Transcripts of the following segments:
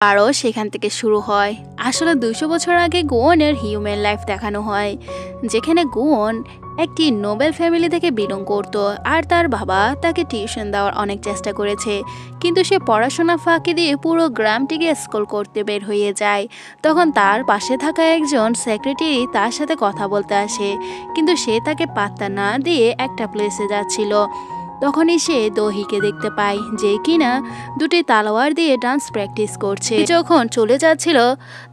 আরও সেখান থেকে শুরু হয়। আসলে 200 বছর আগে গুয়নের হিউম্যান লাইফ দেখানো হয়, যেখানে গুয়ন একটি নোবেল ফ্যামিলি থেকে বিলং করত। আর তার বাবা তাকে টিউশন দেওয়ার অনেক চেষ্টা করেছে, কিন্তু সে পড়াশোনা ফাঁকি দিয়ে পুরো গ্রামটিকে স্কুল করতে বের হয়ে যায়। তখন তার পাশে থাকা একজন সেক্রেটারি তার সাথে কথা বলতে আসে, কিন্তু সে তাকে পাত্তা না দিয়ে একটা প্লেসে যাচ্ছিল। তখনই সে দহিকে দেখতে পায়, যে কিনা দুটি তালোয়ার দিয়ে ডান্স প্র্যাকটিস করছে। যখন চলে যাচ্ছিল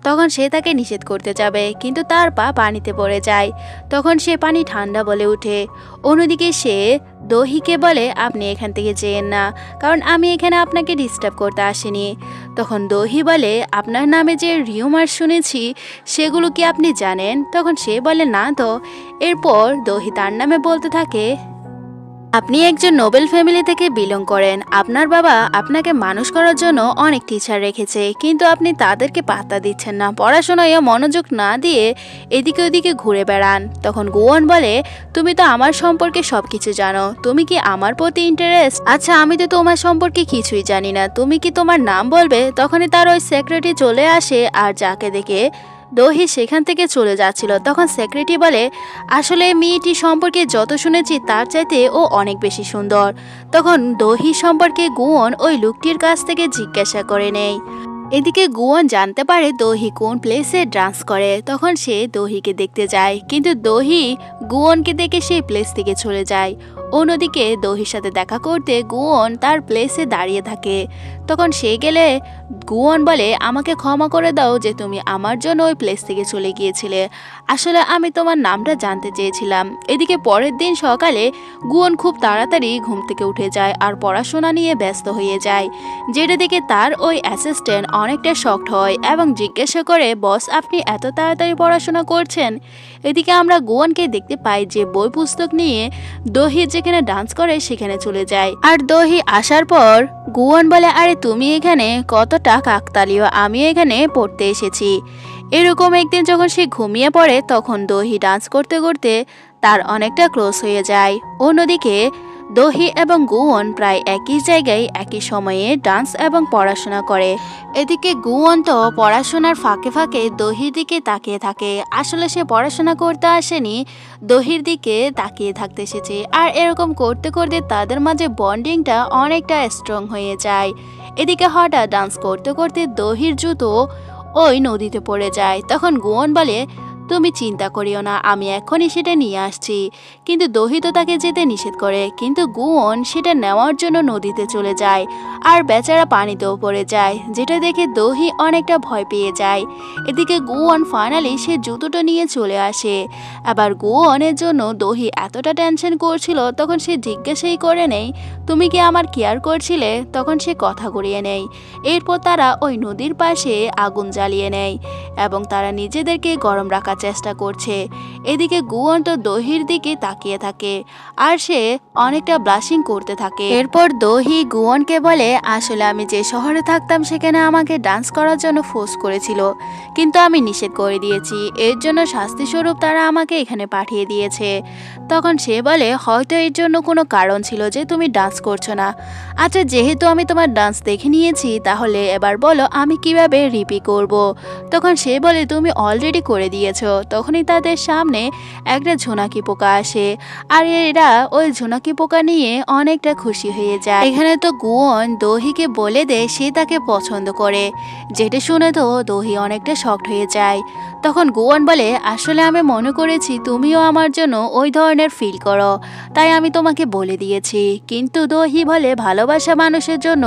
তখন সে তাকে নিষেধ করতে যাবে, কিন্তু তার পা পানিতে পড়ে যায়। তখন সে পানি ঠান্ডা বলে ওঠে। অন্যদিকে সে দহিকে বলে, আপনি এখান থেকে যেয়েন না, কারণ আমি এখানে আপনাকে ডিস্টার্ব করতে আসিনি। তখন দহি বলে, আপনার নামে যে রিউমার শুনেছি সেগুলো কি আপনি জানেন? তখন সে বলে, না তো। এরপর দহি তার নামে বলতে থাকে, আপনি একজন নোবেল ফ্যামিলি থেকে বিলং করেন। আপনার বাবা আপনাকে মানুষ করার জন্য অনেক টিচার রেখেছে, কিন্তু আপনি তাদেরকে পাত্তা দিচ্ছেন না। পড়াশোনায় মনোযোগ না দিয়ে এদিকে ওদিকে ঘুরে বেড়ান। তখন গুয়ন বলে, তুমি তো আমার সম্পর্কে সবকিছু জানো, তুমি কি আমার প্রতি ইন্টারেস্ট? আচ্ছা, আমি তো তোমার সম্পর্কে কিছুই জানি না, তুমি কি তোমার নাম বলবে? তখনই তার ওই সেক্রেটারি চলে আসে, আর যাকে দেখে দহি সেখান থেকে চলে যাচ্ছিল। তখন সেক্রেটারি বলে, আসলে মেয়েটি সম্পর্কে যত শুনেছি তার চাইতে ও অনেক বেশি সুন্দর। তখন দহি সম্পর্কে গুয়ন ওই লোকটির কাছ থেকে জিজ্ঞাসা করে নেয়। এদিকে গুয়ন জানতে পারে দহি কোন প্লেসে ডান্স করে। তখন সে দহিকে দেখতে যায়, কিন্তু দহি গুয়নকে দেখে সেই প্লেস থেকে চলে যায়। অন্যদিকে দহির সাথে দেখা করতে গুয়ন তার প্লেসে দাঁড়িয়ে থাকে। তখন সে গেলে গুয়ন বলে, আমাকে ক্ষমা করে দাও যে তুমি আমার জন্য ওই প্লেস থেকে চলে গিয়েছিলে। আসলে আমি তোমার নামটা জানতে চেয়েছিলাম। এদিকে পরের দিন সকালে গুয়ন খুব তাড়াতাড়ি ঘুম থেকে উঠে যায় আর পড়াশোনা নিয়ে ব্যস্ত হয়ে যায়, যেটা দেখে তার ওই অ্যাসিস্ট্যান্ট অনেকটা শকড হয় এবং জিজ্ঞাসা করে, বস আপনি এত তাড়াতাড়ি পড়াশোনা করছেন? এদিকে আমরা গুয়নকে দেখতে পাই যে বই পুস্তক নিয়ে দহি যেখানে ডান্স করে সেখানে চলে যায়। আর দহি আসার পর গুয়ন বলে, আরে তুমি এখানে? কতটা কাকতালীয়, আমি এখানে পড়তে এসেছি। এরকম একদিন যখন সে ঘুমিয়ে পড়ে তখন দহি ডান্স করতে করতে তার অনেকটা ক্লোজ হয়ে যায়। অন্যদিকে দহি এবং গুয়ন প্রায় একই জায়গায় একই সময়ে ডান্স এবং পড়াশোনা করে। এদিকে গুয়ন তো পড়াশোনার ফাঁকে ফাঁকে দহির দিকে তাকিয়ে থাকে। আসলে সে পড়াশোনা করতে আসেনি, দহির দিকে তাকিয়ে থাকতে এসেছে। আর এরকম করতে করতে তাদের মাঝে বন্ডিংটা অনেকটা স্ট্রং হয়ে যায়। এদিকে হঠাৎ ডান্স করতে করতে দহির জুতো ওই নদীতে পড়ে যায়। তখন গুয়ন বলে, তুমি চিন্তা করিও না, আমি এখনই সেটা নিয়ে আসছি। কিন্তু দহি তো তাকে যেতে নিষেধ করে, কিন্তু গুয়ন সেটা নেওয়ার জন্য নদীতে চলে যায় আর বেচারা পানিতেও পড়ে যায়, যেটা দেখে দহি অনেকটা ভয় পেয়ে যায়। এদিকে গুয়ন ফাইনালি সে জুতোটা নিয়ে চলে আসে। আবার গুয়নের জন্য দহি এতটা টেনশন করছিল, তখন সে জিজ্ঞাসাই করে নেই, তুমি কি আমার কেয়ার করছিলে? তখন সে কথা ঘুরিয়ে নেয়। এরপর তারা ওই নদীর পাশে আগুন জ্বালিয়ে নেয় এবং তারা নিজেদেরকে গরম রাখার চেষ্টা করছে। এদিকে গুয়ন তো দহির দিকে তাকিয়ে থাকে আর সে অনেকটা ব্লাশিং করতে থাকে। এরপর দহি গুয়নকে বলে, আসলে আমি যে শহরে থাকতাম সেখানে আমাকে ডান্স করার জন্য ফোর্স করেছিল, কিন্তু আমি নিষেধ করে দিয়েছি। এর জন্য শাস্তিস্বরূপ তারা আমাকে এখানে পাঠিয়ে দিয়েছে। তখন সে বলে, হয়তো এর জন্য কোনো কারণ ছিল যে তুমি ডান্স করছো না। আচ্ছা, যেহেতু আমি তোমার ডান্স দেখে নিয়েছি, তাহলে এবার বলো আমি কিভাবে রিপি করব। তখন সে বলে, তুমি অলরেডি করে দিয়েছো। তখনই তাদের সামনে একটা ঝোনাকি পোকা আসে আর এরা ওই ঝোনাকি পোকা নিয়ে অনেকটা খুশি হয়ে যায়। এখানে তো গুয়ন দহিকে বলে দেয় সে তাকে পছন্দ করে, যেটা শুনে তো দহি অনেকটা শকড হয়ে যায়। তখন গুয়ন বলে, আসলে আমি মনে করেছি তুমিও আমার জন্য ওই ধরনের ফিল করো, তাই আমি তোমাকে বলে দিয়েছি। কিন্তু দহি বলে, ভালোবাসা মানুষের জন্য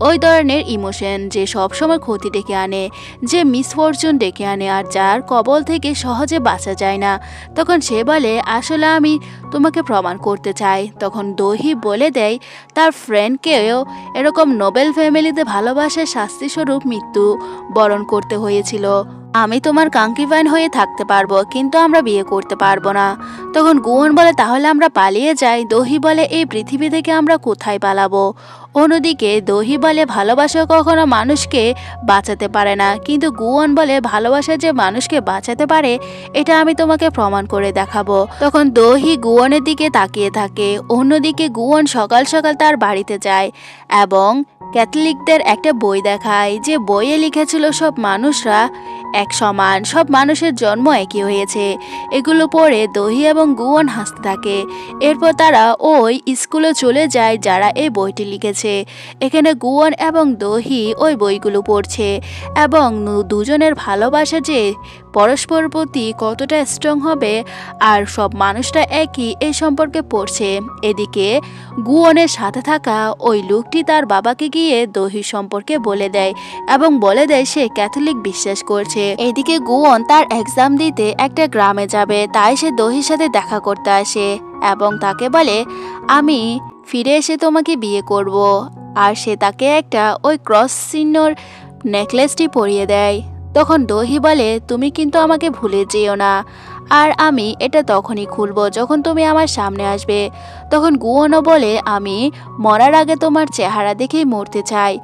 ওই ধরনের ইমোশন যে সবসময় ক্ষতি ডেকে আনে, যে মিসফরচুন ডেকে আনে, আর যার কবল থেকে সহজে বাঁচা যায় না। তখন সে বলে, আসলে আমি তোমাকে প্রমাণ করতে চাই। তখন দহি বলে দেয় তার ফ্রেন্ডকেও এরকম নোবেল ফ্যামিলিতে ভালোবাসার শাস্তিস্বরূপ মৃত্যু বরণ করতে হয়েছিল। আমি তোমার কাঙ্কিবান হয়ে থাকতে পারবো, কিন্তু আমরা বিয়ে করতে পারবো না। তখন গুয়ন বলে তাহলে আমরা পালিয়ে যাই। দহি বলে এই পৃথিবী থেকে আমরা কোথায় পালাবো। অন্যদিকে দহি বলে ভালোবাসা কখনো মানুষকে বাঁচাতে পারে না, কিন্তু গুয়ন বলে ভালোবাসা যে মানুষকে বাঁচাতে পারে এটা আমি তোমাকে প্রমাণ করে দেখাবো। তখন দহি গুয়নের দিকে তাকিয়ে থাকে। অন্যদিকে গুয়ন সকাল সকাল তার বাড়িতে যায় এবং ক্যাথলিকদের একটা বই দেখায়, যে বইয়ে লিখেছিল সব মানুষরা এক সমান, সব মানুষের জন্ম একই হয়েছে। এগুলো পড়ে দহি এবং গুয়ন হাসতে থাকে। এরপর তারা ওই স্কুলে চলে যায় যারা এই বইটি লিখেছে। এখানে গুয়ন এবং দহি ওই বইগুলো পড়ছে এবং দুজনের ভালোবাসা যে পরস্পর প্রতি কতটা স্ট্রং হবে আর সব মানুষটা একই এই সম্পর্কে পড়ছে। এদিকে গুয়নের সাথে থাকা ওই লোকটি তার বাবাকে গিয়ে দহি সম্পর্কে বলে দেয় এবং বলে দেয় সে ক্যাথলিক বিশ্বাস করছে। এদিকে গুয়ন তার এক্সাম দিতে একটা গ্রামে যাবে, তাই সে দহির সাথে দেখা করতে আসে এবং তাকে বলে আমি ফিরে এসে তোমাকে বিয়ে করব। আর সে তাকে একটা ওই ক্রস চিহ্নর নেকলেসটি পরিয়ে দেয়। তখন দহি বলে তুমি কিন্তু আমাকে ভুলে যেও না, আর আমি এটা তখনই খুলবো যখন তুমি আমার সামনে আসবে। তখন গুয়নও বলে আমি মরার আগে তোমার চেহারা দেখেই মরতে চাই।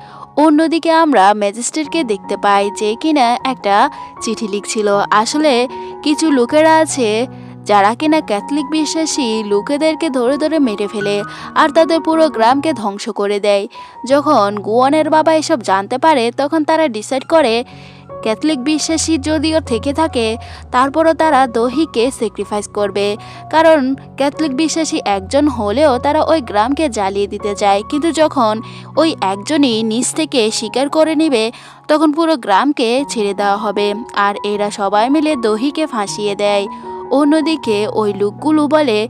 অন্যদিকে আমরা ম্যাজিস্ট্রেটকে দেখতে পাই যে কিনা একটা চিঠি লিখছিল। আসলে কিছু লোকেরা আছে যারা কিনা ক্যাথলিক বিশ্বাসী লোকেদেরকে ধরে ধরে মেরে ফেলে আর তাদের পুরো গ্রামকে ধ্বংস করে দেয়। যখন গুয়নের বাবা এসব জানতে পারে তখন তারা ডিসাইড করে ক্যাথলিক বিশ্বাসী যদিও থেকে থাকে তারপরও তারা দহিকে স্যাক্রিফাইস করবে, কারণ ক্যাথলিক বিশ্বাসী একজন হলেও তারা ওই গ্রামকে জ্বালিয়ে দিতে চায়। কিন্তু যখন ওই একজনই নিজ থেকে স্বীকার করে নেবে তখন পুরো গ্রামকে ছেড়ে দেওয়া হবে আর এরা সবাই মিলে দহিকে ফাঁসিয়ে দেয়। অন্যদিকে ওই লোকগুলো বলে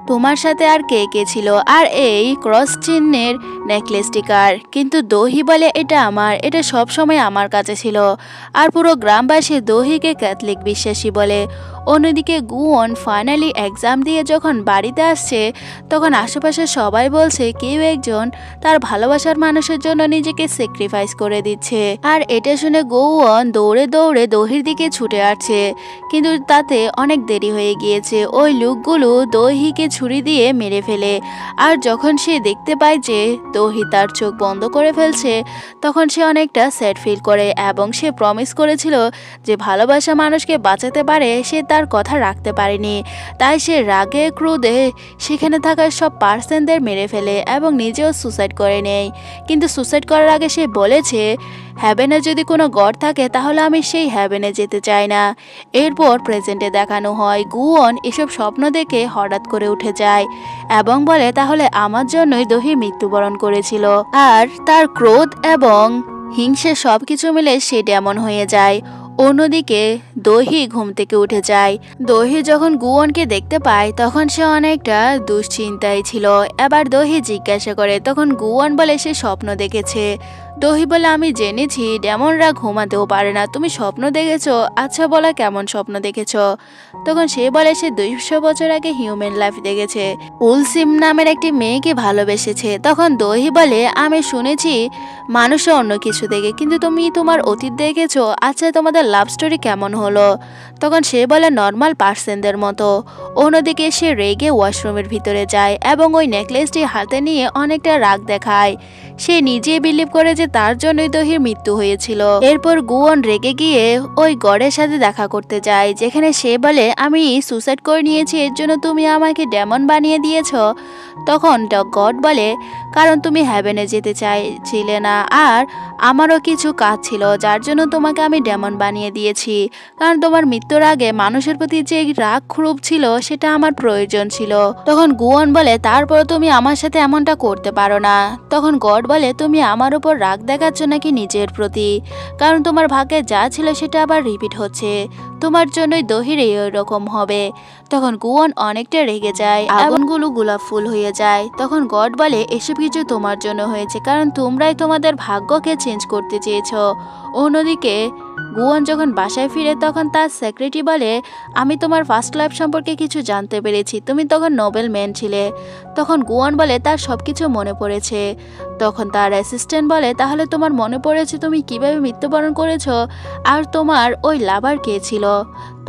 তোমার সাথে আর কে কে ছিল আর এই ক্রস চিহ্নের নেকলেসটি কার? কিন্তু দহি বলে এটা আমার, এটা সব সময় আমার কাছে ছিল। আর পুরো গ্রামবাসী দহিকে ক্যাথলিক বিশ্বাসী বলে। অন্যদিকে গুয়ন ফাইনালি এক্সাম দিয়ে যখন বাড়িতে আসছে তখন আশেপাশে সবাই বলছে কেউ একজন তার ভালোবাসার মানুষের জন্য নিজেকে স্যাক্রিফাইস করে দিচ্ছে। আর এটা শুনে গুয়ন দৌড়ে দৌড়ে দহির দিকে ছুটে আসছে, কিন্তু তাতে অনেক দেরি হয়ে গিয়েছে। ওই লোকগুলো দহিকে ছুরি দিয়ে মেরে ফেলে। আর যখন সে দেখতে পায় যে দহি তার চোখ বন্ধ করে ফেলছে তখন সে অনেকটা স্যাড ফিল করে এবং সে প্রমিস করেছিল যে ভালোবাসা মানুষকে বাঁচাতে পারে, সে তার কথা রাখতে পারেনি। তাই সে রাগে ক্রোধে সেখানে থাকা সব পার্সনদের মেরে ফেলে এবং নিজেও সুসাইড করে নেয়। কিন্তু সুসাইড করার আগে সে বলেছে হ্যাভেনে যদি কোনো গড থাকে তাহলে আমি সেই হ্যাভেনে যেতে চাই না। এরপর প্রেজেন্টে দেখানো হয় গুয়ন এসব স্বপ্ন দেখে হঠাৎ করে উঠে যায় এবং বলে তাহলে আমার জন্যই দহি মৃত্যুবরণ করেছিল। আর তার ক্রোধ এবং হিংসে সবকিছু মিলে সে এমন হয়ে যায়। অন্যদিকে দহি ঘুম থেকে উঠে যায়। দহি যখন গুয়নকে দেখতে পায় তখন সে অনেকটা দুশ্চিন্তায় ছিল। এবার দহি জিজ্ঞাসা করে তখন গুয়ন বলে সে স্বপ্ন দেখেছে। দহি বলে আমি জেনেছি ডেমনরা ঘুমাতেও পারে না, তুমি স্বপ্ন দেখেছো? আচ্ছা বলা কেমন স্বপ্ন দেখেছো? তখন সে বলে সে 200 বছর আগে হিউম্যান লাইফ দেখেছে, উলসিম নামের একটি মেয়েকে ভালোবেসেছে। তখন দহি বলে আমি শুনেছি মানুষও অন্য কিছু দেখে, কিন্তু তুমি তোমার অতীত দেখেছো। আচ্ছা তোমাদের লাভ স্টোরি কেমন হলো? তখন সে বলে নর্মাল পার্সনদের মতো। অন্যদিকে সে রেগে ওয়াশরুমের ভিতরে যায় এবং ওই নেকলেসটি হাতে নিয়ে অনেকটা রাগ দেখায়। সে নিজে বিলিভ করে যে তার জন্যই দহির মৃত্যু হয়েছিল। এরপর গুয়ন রেগে গিয়ে ওই গডের সাথে দেখা করতে যায়, যেখানে সে বলে আমি সুসাইড করে নিয়েছি, এর জন্য তুমি আমাকে ডেমন বানিয়ে দিয়েছ। তখন গড বলে কারণ তুমি হ্যাভেনে যেতে চাইছিলে না আর আমারও কিছু কাজ ছিল যার জন্য তোমাকে আমি ডেমন বানিয়ে দিয়েছি, কারণ তোমার মৃত্যুর আগে মানুষের প্রতি যে রাগ ক্ষোভ ছিল সেটা আমার প্রয়োজন ছিল। তখন গুয়ন বলে তারপর তুমি আমার সাথে এমনটা করতে পারো না। তখন গড বলে তুমি আমার উপর রাগ দেখাচ্ছ নাকি নিজের প্রতি, কারণ তোমার ভাগ্যে যা ছিল সেটা আবার রিপিট হচ্ছে। তোমার জন্যই দহির এরকম হবে। তখন গুয়ন অনেকটা রেগে যায়, আগুনগুলো গোলাপ ফুল হয়ে যায়। তখন গড বলে এসব কিছু তোমার জন্য হয়েছে, কারণ তোমরাই তোমাদের ভাগ্যকে চেঞ্জ করতে চেয়েছো। অন্যদিকে গুয়ন যখন বাসায় ফিরে তখন তার সেক্রেটারি বলে আমি তোমার ফার্স্ট লাইফ সম্পর্কে কিছু জানতে পেরেছি, তুমি তখন নোবেল ম্যান ছিলে। তখন গুয়ন বলে তার সবকিছু মনে পড়েছে। তখন তার অ্যাসিস্ট্যান্ট বলে তাহলে তোমার মনে পড়েছে তুমি কিভাবে মৃত্যুবরণ করেছো, আর তোমার ওই লাভার কে ছিল?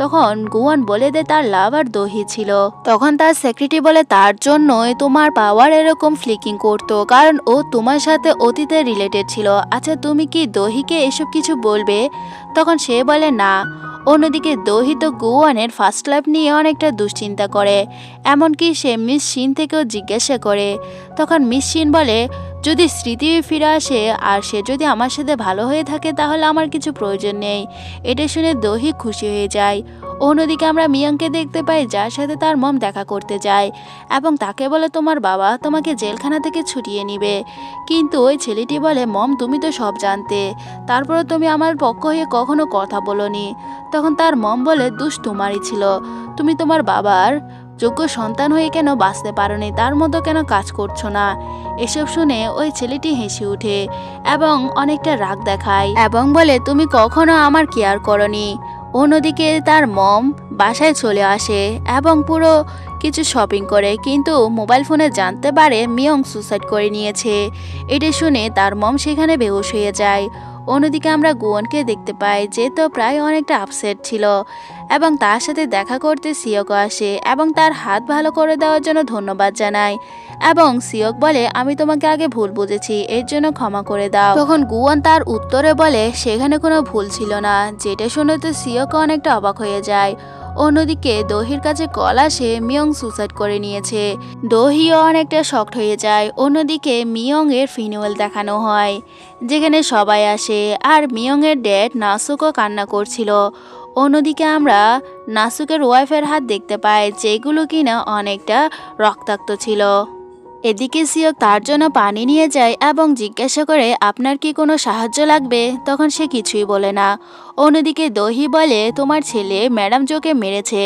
তখন গুয়ন বলে দেয় তার লাভার দহি ছিল। তখন তার সেক্রেটারি বলে তার জন্যই তোমার পাওয়ার এরকম ফ্লিকিং করতো, কারণ ও তোমার সাথে অতীতে রিলেটেড ছিল। আচ্ছা তুমি কি দহিকে এসব কিছু বলবে? তখন সে বলে না। অন্যদিকে দহি তো গুয়নের ফার্স্ট লাইফ নিয়ে অনেকটা দুশ্চিন্তা করে, এমনকি সে মিস শিন থেকেও জিজ্ঞাসা করে। তখন মিস শিন বলে যদি স্মৃতি ফিরে আসে আর সে যদি আমার সাথে ভালো হয়ে থাকে তাহলে আমার কিছু প্রয়োজন নেই। এটা শুনে দহি খুশি হয়ে যায়। অন্যদিকে আমরা মিয়ংকে দেখতে পাই যার সাথে তার মম দেখা করতে যায় এবং তাকে বলে তোমার বাবা তোমাকে জেলখানা থেকে ছুটিয়ে নিবে। কিন্তু ওই ছেলেটি বলে মম তুমি তো সব জানতে, তারপরে তুমি আমার পক্ষ হয়ে কখনো কথা বলোনি। তখন তার মম বলে দোষ তোমারই ছিল, তুমি তোমার বাবার যোগ্য সন্তান হয়ে কেন বাঁচতে পারোনি, তার মতো কেন কাজ করছো না? এসব শুনে ওই ছেলেটি হেসে ওঠে এবং অনেকটা রাগ দেখায় এবং বলে তুমি কখনো আমার কেয়ার করনি। অন্যদিকে তার মম বাসায় চলে আসে এবং পুরো কিছু শপিং করে, কিন্তু মোবাইল ফোনে জানতে পারে মিয়ং সুসাইড করে নিয়েছে। এটা শুনে তার মম সেখানে বেহুশ হয়ে যায়। অন্যদিকে আমরা গুয়নকে দেখতে পাই যে তো প্রায় অনেকটা আপসেট ছিল এবং তার সাথে দেখা করতে সিয়কও আসে এবং তার হাত ভালো করে দেওয়ার জন্য ধন্যবাদ জানায় এবং সিয়ক বলে আমি তোমাকে আগে ভুল বুঝেছি, এর জন্য ক্ষমা করে দাও। তখন গুয়ন তার উত্তরে বলে সেখানে কোনো ভুল ছিল না, যেটা শুনে তো সিয়কও অনেকটা অবাক হয়ে যায়। অন্যদিকে দহির কাছে কল আসে মিয়ং সুসাইড করে নিয়েছে। দহিও অনেকটা শকড হয়ে যায়। অন্যদিকে মিয়ং এর ফিনুয়েল দেখানো হয় যেখানে সবাই আসে আর মিয়ং এর ড্যাড নাসুকও কান্না করছিল। অন্যদিকে আমরা নাসুকের ওয়াইফের হাত দেখতে পাই যেগুলো কিনা অনেকটা রক্তাক্ত ছিল। এদিকে সিয়ক তার জন্য পানি নিয়ে যায় এবং জিজ্ঞাসা করে আপনার কি কোনো সাহায্য লাগবে? তখন সে কিছুই বলে না। অন্যদিকে দহি বলে তোমার ছেলে ম্যাডাম জোকে মেরেছে।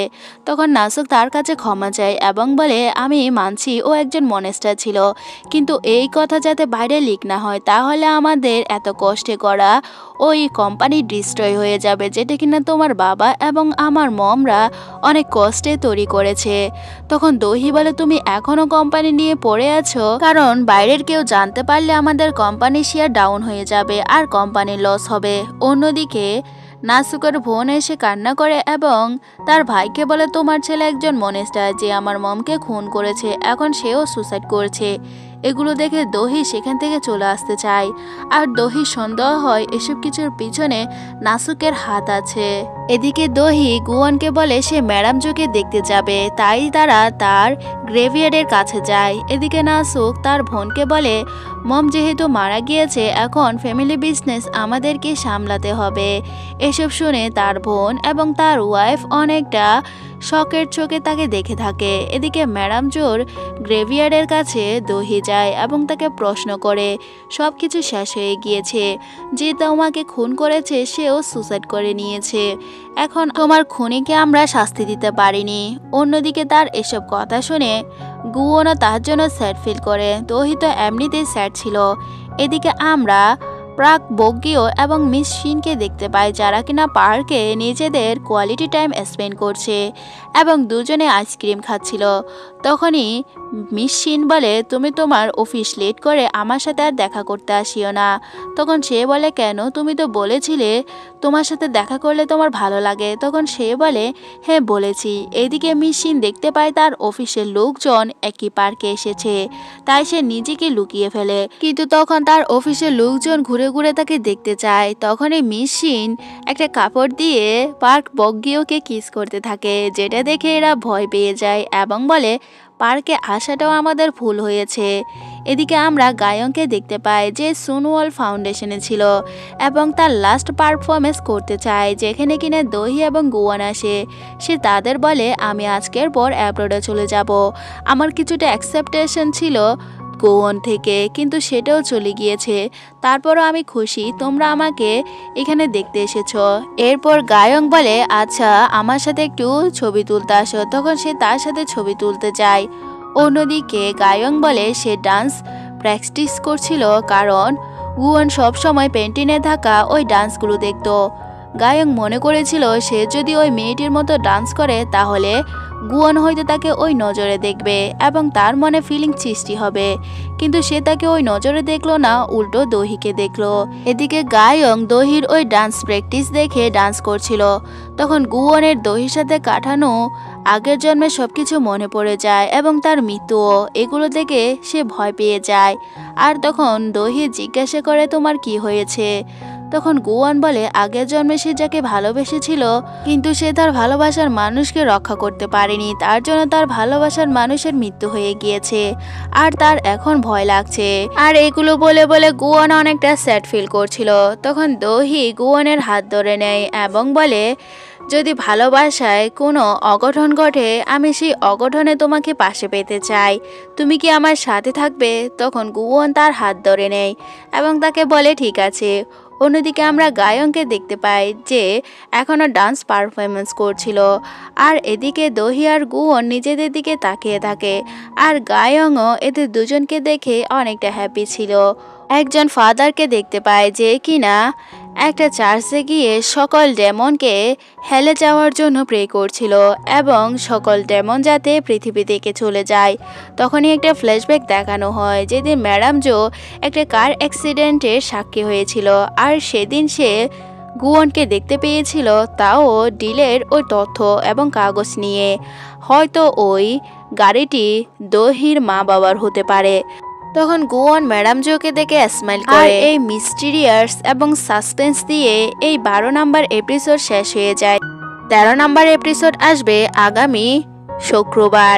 তখন নাসুক তার কাছে ক্ষমা চায় এবং বলে আমি মানছি ও একজন মনেস্টার ছিল, কিন্তু এই কথা যাতে বাইরে লিক না হয়, তাহলে আমাদের এত কষ্টে করা ওই কোম্পানি ডিস্ট্রয় হয়ে যাবে, যেটা কিনা তোমার বাবা এবং আমার মমরা অনেক কষ্টে তৈরি করেছে। তখন দহি বলে তুমি এখনো কোম্পানি নিয়ে পড়ে আছো, কারণ বাইরের কেউ জানতে পারলে আমাদের কোম্পানির শেয়ার ডাউন হয়ে যাবে আর কোম্পানির লস হবে। অন্যদিকে নাসুকের বোন এসে কান্না করে এবং তার ভাইকে বলে তোমার ছেলে একজন মনেস্টার যে আমার মমকে খুন করেছে, এখন সেও সুসাইড করছে। এগুলো দেখে দহি সেখান থেকে চলে আসতে চায় আর দহি সন্দেহ হয় এসব কিছুর পিছনে নাসুকের হাত আছে। এদিকে দহি গুয়নকে বলে সে ম্যাডাম জোকে দেখতে যাবে, তাই তারা তার গ্রেভিয়ার্ডের কাছে যায়। এদিকে নাসুক তার বোনকে বলে মম যেহেতু মারা গিয়েছে এখন ফ্যামিলি বিজনেস আমাদেরকে সামলাতে হবে। এসব শুনে তার বোন এবং তার ওয়াইফ অনেকটা শকের চোখে তাকে দেখে থাকে। এদিকে ম্যাডাম জোর গ্রেভিয়ার্ডের কাছে দহি যায় এবং তাকে প্রশ্ন করে সব কিছু শেষ হয়ে গিয়েছে, যে তোমাকে খুন করেছে সেও সুসাইড করে নিয়েছে, এখন তোমার খুনিকে আমরা শাস্তি দিতে পারিনি। অন্যদিকে তার এসব কথা শুনে গুয়নও তার জন্য স্যাড ফিল করে, দহি তো এমনিতেই স্যাড ছিল। এদিকে আমরা প্রাক বগ্গিও এবং মিস শিনকে দেখতে পাই যারা কিনা পার্কে নিজেদের কোয়ালিটি টাইম স্পেন্ড করছে এবং দুজনে আইসক্রিম খাচ্ছিল। তখনই মিস শিন বলে তুমি তোমার অফিস লেট করে আমার সাথে আর দেখা করতে আসিও না। তখন সে বলে কেন, তুমি তো বলেছিলে তোমার সাথে দেখা করলে তোমার ভালো লাগে। তখন সে বলে হ্যাঁ বলেছি। এদিকে মিস শিন দেখতে পায় তার অফিসের লোকজন একই পার্কে এসেছে, তাই সে নিজেকে লুকিয়ে ফেলে, কিন্তু তখন তার অফিসের লোকজন ঘুরে ঘুরে তাকে দেখতে চায়। তখনই মিস শিন একটা কাপড় দিয়ে পার্ক বগ্গিওকে কিস করতে থাকে, যেটা দেখে এরা ভয় পেয়ে যায় এবং বলে পার্কে আসাটাও আমাদের ভুল হয়েছে। এদিকে আমরা গায়নকে দেখতে পাই যে সুনওয়াল ফাউন্ডেশনে ছিল এবং তার লাস্ট পারফরমেন্স করতে চায়, যেখানে কিনা দহি এবং গুয়ন আসে। সে তাদের বলে আমি আজকের পর অ্যাব্রডে চলে যাব, আমার কিছুটা অ্যাকসেপ্টেশন ছিল গোয়ন থেকে, কিন্তু সেটাও চলে গিয়েছে। তারপরও আমি খুশি তোমরা আমাকে এখানে দেখতে এসেছো। এরপর গায়ং বলে, আচ্ছা আমার সাথে একটু ছবি তুলতে আসো। তখন সে তার সাথে ছবি তুলতে যায়। অন্যদিকে গায়ং বলে সে ডান্স প্র্যাকটিস করছিল, কারণ গুয়ন সবসময় পেন্টিনে থাকা ওই ডান্সগুলো দেখতো। গায়ং মনে করেছিল সে যদি ওই মেয়েটির মতো ডান্স করে তাহলে গুয়ন হয়তো তাকে ওই নজরে দেখবে এবং তার মনে ফিলিং সৃষ্টি হবে, কিন্তু সে তাকে ওই নজরে দেখলো না, উল্টো দোহিকে দেখলো। এদিকে গায়ং দোহির ওই ডান্স প্র্যাকটিস দেখে ডান্স করছিল। তখন গুয়নের দোহির সাথে কাটানো আগের জন্মে সবকিছু মনে পড়ে যায় এবং তার মৃত্যুও। এগুলো দেখে সে ভয় পেয়ে যায়। আর তখন দোহি জিজ্ঞাসা করে তোমার কি হয়েছে। তখন গুয়ন বলে আগের জন্মে সে যাকে ভালোবেসেছিল, কিন্তু সে তার ভালোবাসার মানুষকে রক্ষা করতে পারেনি, তার জন্য তার ভালোবাসার মানুষের মৃত্যু হয়ে গিয়েছে আর তার এখন ভয় লাগছে। আর এগুলো বলে বলে গুয়ন অনেকটা স্যাড ফিল করছিল। তখন দোহি গুয়নের হাত ধরে নেয় এবং বলে যদি ভালোবাসায় কোনো অঘটন ঘটে আমি সেই অঘটনে তোমাকে পাশে পেতে চাই, তুমি কি আমার সাথে থাকবে। তখন গুয়ন তার হাত ধরে নেয় এবং তাকে বলে ঠিক আছে। অন্যদিকে আমরা গায়ংকে দেখতে পাই যে এখনও ডান্স পারফরমেন্স করছিল, আর এদিকে দোহি আর গুয়ন নিজেদের দিকে তাকিয়ে থাকে। আর গায়ংও এদের দুজনকে দেখে অনেকটা হ্যাপি ছিল। একজন ফাদারকে দেখতে পায় যে কিনা একটা চার্চে গিয়ে সকল ডেমনকে হেলে যাওয়ার জন্য প্রে করছিল এবং সকল ডেমন যাতে পৃথিবী থেকে চলে যায়। তখনই একটা ফ্ল্যাশব্যাক দেখানো হয় যেদিন ম্যাডাম জো একটা কার অ্যাক্সিডেন্টের সাক্ষী হয়েছিল, আর সেদিন সে গুয়নকে দেখতে পেয়েছিল, তাও ডিলের ওই তথ্য এবং কাগজ নিয়ে। হয়তো ওই গাড়িটি দোহির মা বাবার হতে পারে। তখন গুয়ন ম্যাডাম জোকে দেখে স্মাইল করে। এই মিস্টিরিয়াস এবং সাসপেন্স দিয়ে এই 12 নম্বর এপিসোড শেষ হয়ে যায়। 13 নম্বর এপিসোড আসবে আগামী শুক্রবার।